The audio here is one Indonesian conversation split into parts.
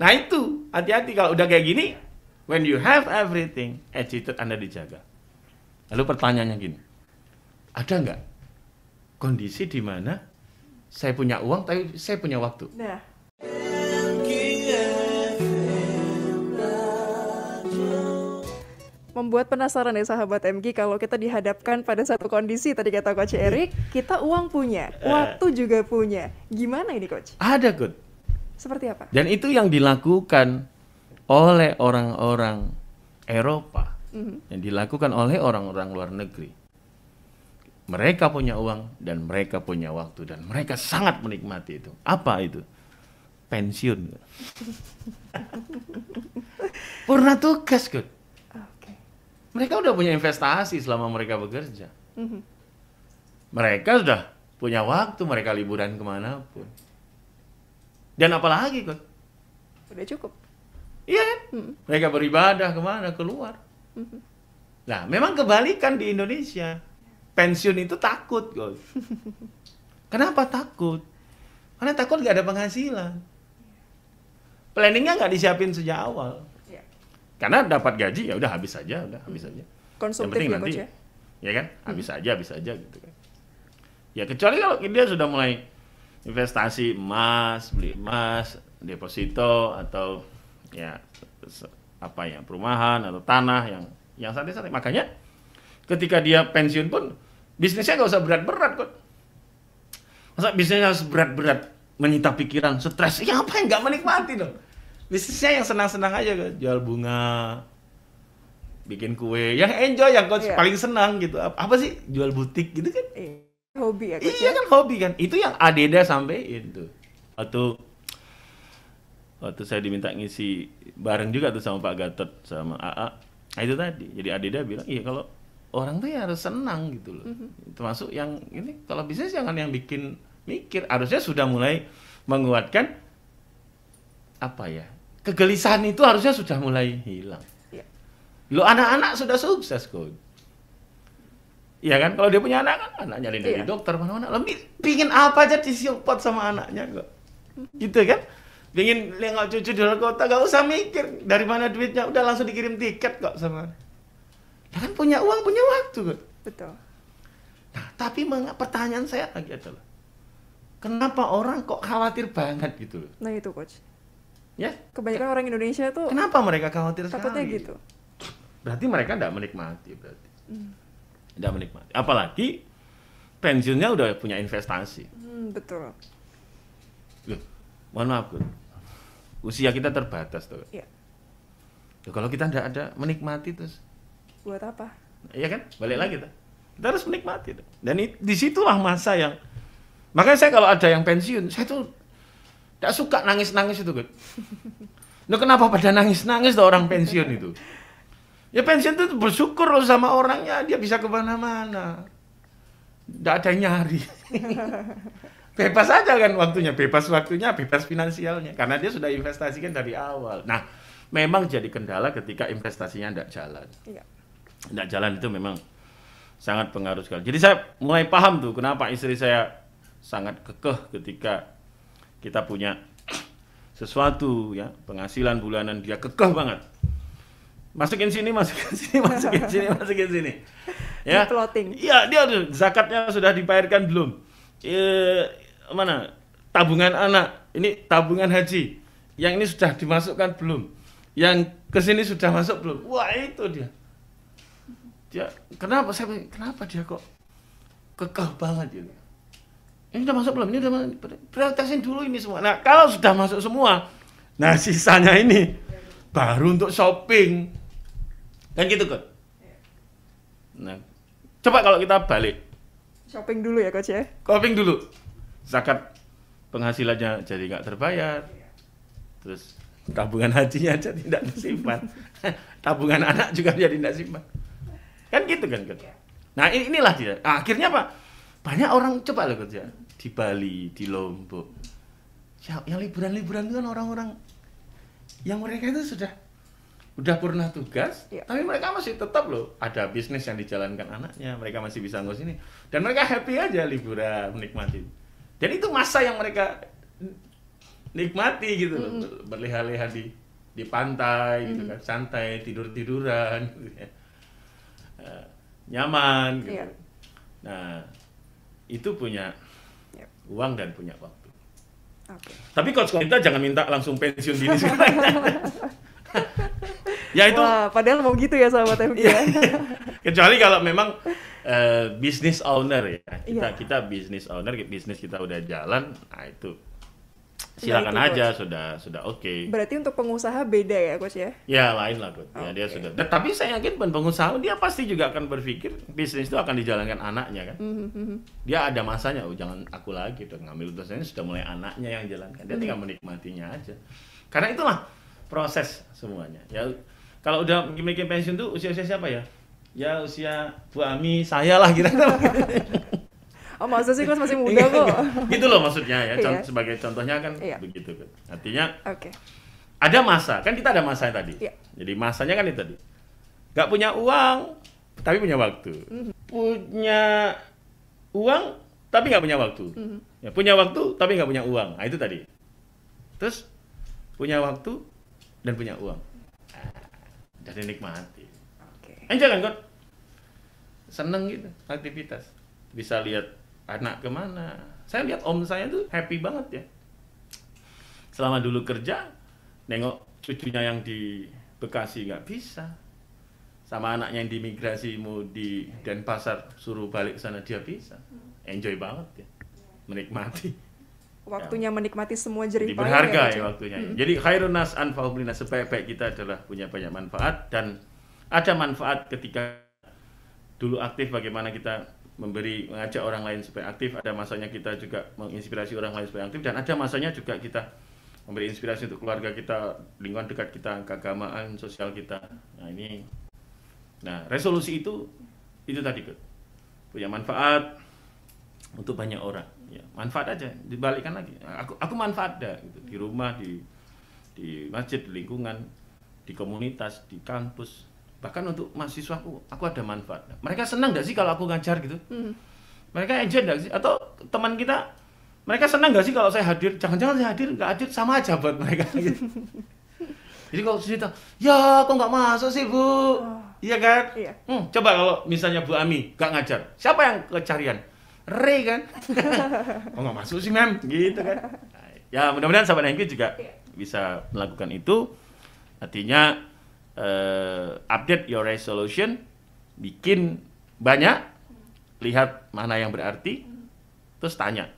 Nah itu, hati-hati kalau udah kayak gini, when you have everything, attitude Anda dijaga. Lalu pertanyaannya gini, ada nggak kondisi di mana saya punya uang tapi saya punya waktu? Nah, membuat penasaran ya sahabat MG kalau kita dihadapkan pada satu kondisi tadi kata Coach Erik, kita uang punya, waktu juga punya. Gimana ini Coach? Ada, Coach. Seperti apa? Dan itu yang dilakukan oleh orang-orang Eropa, yang dilakukan oleh orang-orang luar negeri. Mereka punya uang dan mereka punya waktu dan mereka sangat menikmati itu. Apa itu? Pensiun. Purna tugas, Coach. Oke. Mereka udah punya investasi selama mereka bekerja. Mereka sudah punya waktu, mereka liburan kemanapun. Dan apalagi, Coach? Udah cukup. Iya kan? Mereka beribadah kemana? Keluar. Nah, memang kebalikan di Indonesia. Pensiun itu takut, Coach. Kenapa takut? Karena takut nggak ada penghasilan. Planningnya nggak disiapin sejak awal. Ya. Karena dapat gaji, ya udah habis saja, Konsumtif ya, Coach ya? Ya kan? Habis saja gitu kan. Ya kecuali kalau dia sudah mulai investasi emas, beli emas, deposito atau ya perumahan atau tanah yang santai-santai. Makanya ketika dia pensiun pun bisnisnya nggak usah berat-berat kok. Masa bisnisnya harus berat-berat, menyita pikiran, stres? Ya apa yang nggak menikmati dong? Bisnisnya yang senang-senang aja kan, jual bunga, bikin kue, yang enjoy, yang Coach paling senang gitu. Apa sih? Jual butik gitu kan? Hobi ya, Coach? Iya kan hobi kan. Itu yang Adeda sampein tuh. Waktu saya diminta ngisi bareng juga tuh sama Pak Gatot sama AA. Nah, itu tadi. Jadi Adeda bilang, iya kalau orang tuh ya harus senang gitu loh. Termasuk yang ini kalau bisnis jangan yang bikin mikir. Harusnya sudah mulai menguatkan kegelisahan itu harusnya sudah mulai hilang. Iya. Lo anak-anak sudah sukses kok. Iya kan, kalau dia punya anak kan anaknya dari dokter mana-mana. Lebih pingin apa aja disupport sama anaknya kok. Gitu kan? Pingin lihat cucu di luar kota, gak usah mikir dari mana duitnya, udah langsung dikirim tiket kok sama. Ya kan punya uang, punya waktu kok. Betul. Nah, tapi pertanyaan saya lagi adalah, kenapa orang kok khawatir banget gitu loh? Nah itu Coach. Ya? Kebanyakan orang Indonesia tuh kenapa mereka khawatir sekali? takutnya gitu. Berarti mereka tidak menikmati berarti. Tidak menikmati. Apalagi pensiunnya udah punya investasi. Betul. Loh, mohon maaf, Gun. Usia kita terbatas tuh. Iya. Loh, kalau kita tidak ada menikmati terus, Buat apa? iya kan? Balik lagi tuh. Kita harus menikmati tuh. Dan disitulah masa yang, makanya saya kalau ada yang pensiun, saya tuh tidak suka nangis-nangis itu, Gun. Loh, kenapa pada nangis-nangis tuh orang pensiun itu? Ya pensiun itu bersyukur loh sama orangnya, dia bisa kemana-mana. Tidak ada yang nyari. Bebas aja kan waktunya, bebas finansialnya. Karena dia sudah investasikan dari awal. Nah, memang jadi kendala ketika investasinya tidak jalan. Iya. Tidak jalan itu memang sangat pengaruh sekali. Jadi saya mulai paham tuh kenapa istri saya sangat kekeh ketika kita punya sesuatu ya, penghasilan bulanan dia kekeh banget. Masukin sini. Ya. Plotting. Iya, dia tuh zakatnya sudah dibayarkan belum? Mana? Tabungan anak, ini tabungan haji. Yang ini sudah dimasukkan belum? Yang ke sini sudah masuk belum? Wah, itu dia. Kenapa dia kok kekeh banget gitu? Ini udah masuk belum? Ini udah prioritasin dulu ini semua. Nah, kalau sudah masuk semua, nah sisanya ini baru untuk shopping. Kan gitu, Coach. Nah, coba kalau kita balik. Shopping dulu ya, Coach ya? Shopping dulu. Zakat penghasilannya jadi nggak terbayar. Terus tabungan hajinya aja tidak disimpan. Tabungan anak juga jadi tidak simpan. Kan gitu kan, Coach. Nah, inilah dia. Nah, akhirnya apa? Banyak orang coba loh, Coach ya. Di Bali, di Lombok. Ya, yang liburan-liburan itu kan orang-orang yang mereka itu sudah purna tugas, tapi mereka masih tetap loh ada bisnis yang dijalankan anaknya, mereka masih bisa ngurus ini, dan mereka happy aja liburan, menikmati. Dan itu masa yang mereka nikmati gitu loh, berleha-leha di pantai gitu kan, santai, tidur-tiduran gitu ya. Nyaman gitu. Iya. Nah, itu punya Yep. uang dan punya waktu. Oke. Tapi coach kita jangan minta langsung pensiun dini sekarang. Ya itu Wah, padahal mau gitu ya sahabat MG ya. kecuali kalau memang business owner ya. Iya. Kita business owner, bisnis kita udah jalan, nah itu silakan Nah, itu, aja, sudah oke. Berarti untuk pengusaha beda ya coach ya? Ya lain lah Coach. Ya, dia Oke. sudah. Tapi saya yakin pengusaha dia pasti juga akan berpikir bisnis itu akan dijalankan anaknya kan. Dia ada masanya, oh jangan aku lagi dong ngambil dosanya, sudah mulai anaknya yang jalankan. Dia tinggal menikmatinya aja. Karena itulah proses semuanya. Ya kalau udah mikir pensiun tuh usia-usia siapa ya? Ya usia Bu Ami, saya lah kira-kira. Oh masa sih coach masih muda kok. Gitu loh maksudnya ya. Iya. Sebagai contohnya kan Iya. begitu kan. Artinya Oke. ada masa, kan kita ada masa tadi. Iya. Jadi masanya kan itu tadi. Gak punya uang, tapi punya waktu. Punya uang, tapi gak punya waktu. Ya, punya waktu, tapi gak punya uang. Nah, itu tadi. Terus, punya waktu dan punya uang. Dan dinikmati. Oke. Enjoy kan, Kot? Seneng gitu, aktivitas. Bisa lihat anak kemana. Saya lihat om saya tuh happy banget ya. Selama dulu kerja, nengok cucunya yang di Bekasi nggak bisa. Sama anaknya yang di imigrasi mau di Denpasar suruh balik ke sana dia bisa. Enjoy banget ya. Menikmati. Waktunya menikmati semua Jadi jerih payah berharga Coach ya waktunya. Jadi khairun nas anfa'uhum linnas, sebaik-baik kita adalah punya banyak manfaat, dan ada manfaat ketika dulu aktif bagaimana kita mengajak orang lain supaya aktif, ada masanya kita juga menginspirasi orang lain supaya aktif, dan ada masanya juga kita memberi inspirasi untuk keluarga kita, lingkungan dekat kita, keagamaan, sosial kita. Nah, resolusi itu tadi Kut. Punya manfaat untuk banyak orang. Ya, manfaat aja, dibalikkan lagi. Aku manfaat dah gitu. Di rumah, di masjid, di lingkungan, di komunitas, di kampus. Bahkan untuk mahasiswa aku ada manfaat. Mereka senang gak sih kalau aku ngajar gitu? Mereka enjoy gak sih? Atau teman kita, mereka senang gak sih kalau saya hadir? Jangan-jangan saya hadir, nggak hadir sama aja buat mereka gitu. Jadi kalau cerita, ya kok nggak masuk sih Bu? Iya kan? Iya. Coba kalau misalnya Bu Ami nggak ngajar, siapa yang kecarian? Re kan? Kok nggak masuk sih Mem? Gitu kan? Ya mudah-mudahan sahabat Hengki juga bisa melakukan itu. Artinya update your resolution, bikin banyak, lihat mana yang berarti, terus tanya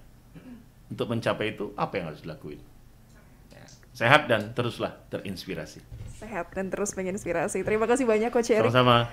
untuk mencapai itu apa yang harus dilakuin. Ya, sehat dan teruslah terinspirasi. Sehat dan terus menginspirasi. Terima kasih banyak Coach Erik. Sama-sama.